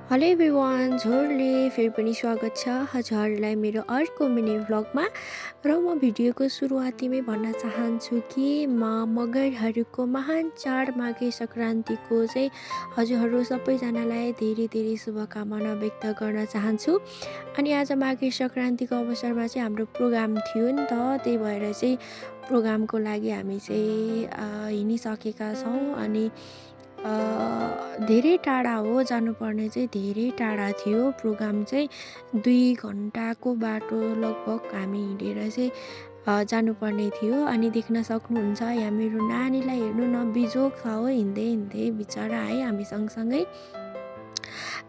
Hello everyone, झोरले फेरि पनि स्वागत छ हजुरहरूलाई मेरो अर्को मिनी भ्लगमा। र म भिडियोको सुरुवातीमै भन्न चाहन्छु कि मगरहरूको महान चाड माघे सङ्क्रान्तिको चाहिँ हजुरहरू सबैजनालाई धेरै धेरै शुभकामना व्यक्त गर्न चाहन्छु। अनि आज माघे सङ्क्रान्तिको अवसरमा चाहिँ हाम्रो प्रोग्राम थियो नि त, त्यही भएर चाहिँ प्रोग्रामको लागि हामी चाहिँ हिँडिसकेका छौँ। अनि धेरै टाढा हो, जानुपर्ने चाहिँ धेरै टाढा थियो। प्रोग्राम चाहिँ 2 घन्टाको बाटो लगभग हामी हिँडेर चाहिँ जानुपर्ने थियो। अनि देख्न सक्नुहुन्छ यहाँ मेरो नानीलाई हेर्नु न, बिजोग छ हो, हिँड्दै हिँड्दै बिचरा है हामी सँगसँगै।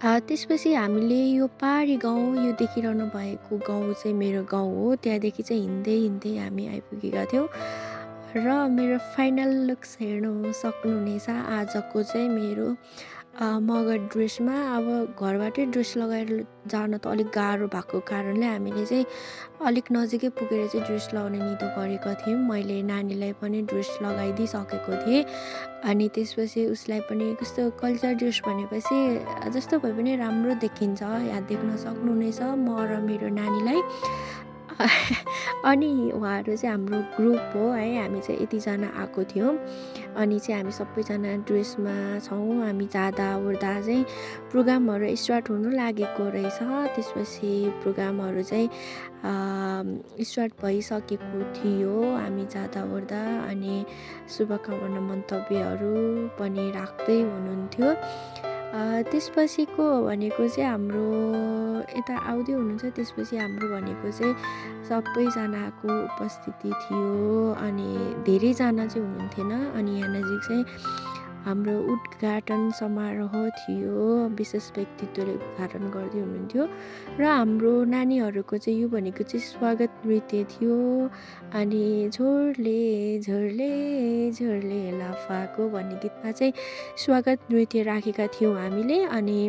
त्यसपछि हामीले यो पहाडी गाउँ, यो देखिरहनु भएको गाउँ चाहिँ मेरो गाउँ हो। त्यहाँदेखि चाहिँ हिँड्दै हिँड्दै हामी आइपुगेका थियौँ। र मेरो फाइनल लुक्स हेर्नु सक्नुहुनेछ आजको चाहिँ मेरो मगर ड्रेसमा। अब घरबाटै ड्रेस लगाएर जान त अलिक गाह्रो भएको कारणले हामीले चाहिँ अलिक नजिकै पुगेर चाहिँ ड्रेस लगाउने निधो गरेको थियौँ। मैले नानीलाई पनि ड्रेस लगाइदिइसकेको थिएँ। अनि त्यसपछि उसलाई पनि कस्तो कल्चर ड्रेस भनेपछि जस्तो भए पनि राम्रो देखिन्छ, यहाँ देख्न सक्नुहुनेछ म र मेरो नानीलाई। अनि उहाँहरू चाहिँ हाम्रो ग्रुप हो है, हामी चाहिँ यतिजना आएको थियौँ। अनि चाहिँ हामी सबैजना ड्रेसमा छौँ। हामी जाँदा ओर्दा चाहिँ प्रोग्रामहरू स्टार्ट हुनु लागेको रहेछ। त्यसपछि प्रोग्रामहरू चाहिँ स्टार्ट भइसकेको थियो हामी जाँदा ओर्दा। अनि शुभकामना मन्तव्यहरू पनि राख्दै हुनुहुन्थ्यो। त्यसपछिको भनेको चाहिँ हाम्रो यता आउँदै हुनुहुन्छ। त्यसपछि हाम्रो भनेको चाहिँ सबैजनाको उपस्थिति थियो। अनि धेरैजना चाहिँ हुनुहुन्थेन। अनि यहाँ नजिक चाहिँ हाम्रो उद्घाटन समारोह थियो, विशेष व्यक्तित्वले उद्घाटन गर्दै हुनुहुन्थ्यो। र हाम्रो नानीहरूको चाहिँ यो भनेको चाहिँ स्वागत नृत्य थियो। अनि झोरले झोरले झोरले लाफाको भन्ने गीतमा चाहिँ स्वागत नृत्य राखेका थियौँ हामीले। अनि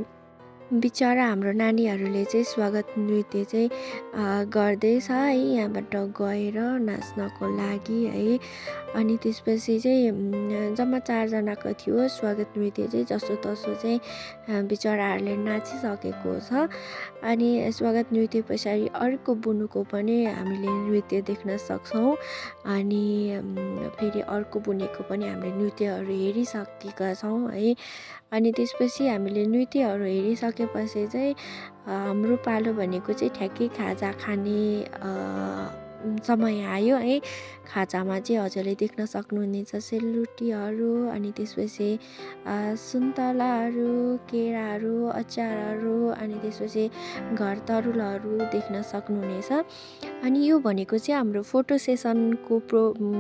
बिचरा हाम्रो नानीहरूले चाहिँ स्वागत नृत्य चाहिँ गर्दैछ है, यहाँबाट गएर नाच्नको लागि है। अनि त्यसपछि चाहिँ जम्मा 4 जनाको थियो स्वागत नृत्य चाहिँ, जसो तसो चाहिँ बिचराहरूले नाचिसकेको छ। अनि स्वागत नृत्य पछाडि अर्को बुनुको पनि हामीले नृत्य देख्न सक्छौँ। अनि फेरि अर्को बुनेको पनि हामीले नृत्यहरू हेरिसकेका छौँ है। अनि त्यसपछि हामीले नृत्यहरू हेरिसकेपछि चाहिँ हाम्रो पालो भनेको चाहिँ ठ्याक्कै खाजा खाने समय आयो है। खाजामा चाहिँ हजुरले देख्न सक्नुहुनेछ सेलरोटीहरू, अनि त्यसपछि सुन्तलाहरू, केराहरू, अचारहरू, अनि त्यसपछि घर तरुलहरू देख्न सक्नुहुनेछ। अनि यो भनेको चाहिँ हाम्रो फोटो सेसनको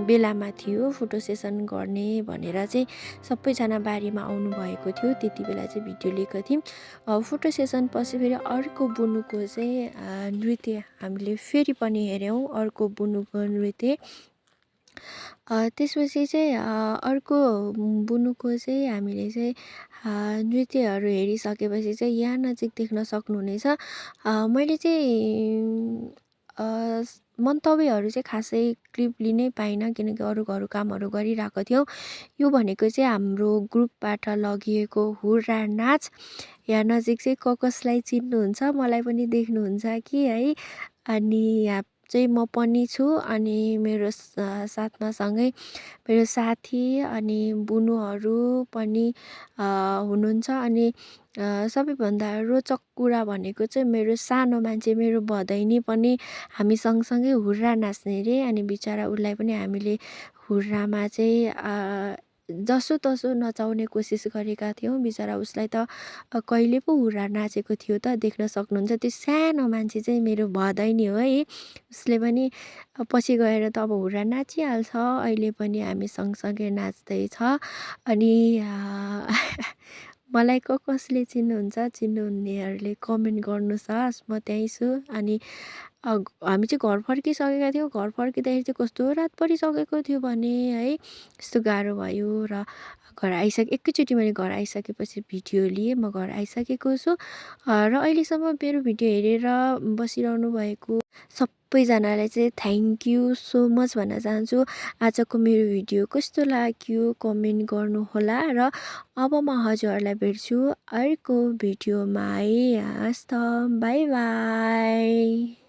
बेलामा थियो। फोटो सेसन गर्ने भनेर चाहिँ सबैजना बारीमा आउनुभएको थियो। त्यति बेला चाहिँ भिडियो लिएको थियौँ। फोटो सेसन पछि फेरि अर्को बुनुको चाहिँ नृत्य हामीले फेरि पनि हेऱ्यौँ, अर्को बुनुको नृत्य। त्यसपछि चाहिँ अर्को बुनुको चाहिँ हामीले चाहिँ नृत्यहरू हेरिसकेपछि चाहिँ यहाँ नजिक देख्न सक्नुहुनेछ। मैले चाहिँ मन्तव्यहरू चाहिँ खासै क्लिप लिनै पाइनँ, किनकि अरू कामहरू गरिरहेको थियौँ। यो भनेको चाहिँ हाम्रो ग्रुपबाट लगिएको हुर्रा नाच। यहाँ नजिक चाहिँ कसलाई चिन्नुहुन्छ, मलाई पनि देख्नुहुन्छ कि है। अनि यहाँ चाहिँ म पनि छु, अनि मेरो साथमा सँगै मेरो साथी अनि बुनुहरू पनि हुनुहुन्छ। अनि सबैभन्दा रोचक कुरा भनेको चाहिँ मेरो सानो मान्छे, मेरो भदैनी पनि हामी सँगसँगै हुर्रा नाच्ने रे। अनि बिचरा उसलाई पनि हामीले हुर्रामा चाहिँ जसो तसो नचाउने कोसिस गरेका थियौँ। बिचरा उसलाई त कहिले पो हुर्रा नाचेको थियो त, देख्न सक्नुहुन्छ। त्यो सानो मान्छे चाहिँ मेरो भदैनी हो है। उसले पनि पछि गएर त अब हुर्रा नाचिहाल्छ, अहिले पनि हामी सँगसँगै नाच्दैछ। अनि मलाई कसले चिन्नुहुन्छ, चिन्नुहुनेहरूले कमेन्ट गर्नुहोस्, म त्यहीँ छु। अनि हामी चाहिँ घर फर्किसकेका थियौँ। घर फर्किँदाखेरि चाहिँ कस्तो रात परिसकेको थियो भने है, यस्तो गाह्रो भयो। र घर एकैचोटि मैले घर आइसकेपछि भिडियो लिएँ। म घर आइसकेको छु। र अहिलेसम्म मेरो भिडियो हेरेर बसिरहनु भएको सबैजनालाई चाहिँ थ्याङ्क यू सो मच भन्न चाहन्छु। आजको मेरो भिडियो कस्तो लाग्यो कमेन्ट गर्नुहोला र अब म हजुरहरूलाई भेट्छु अर्को भिडियोमा है। हस् त बाई बाई।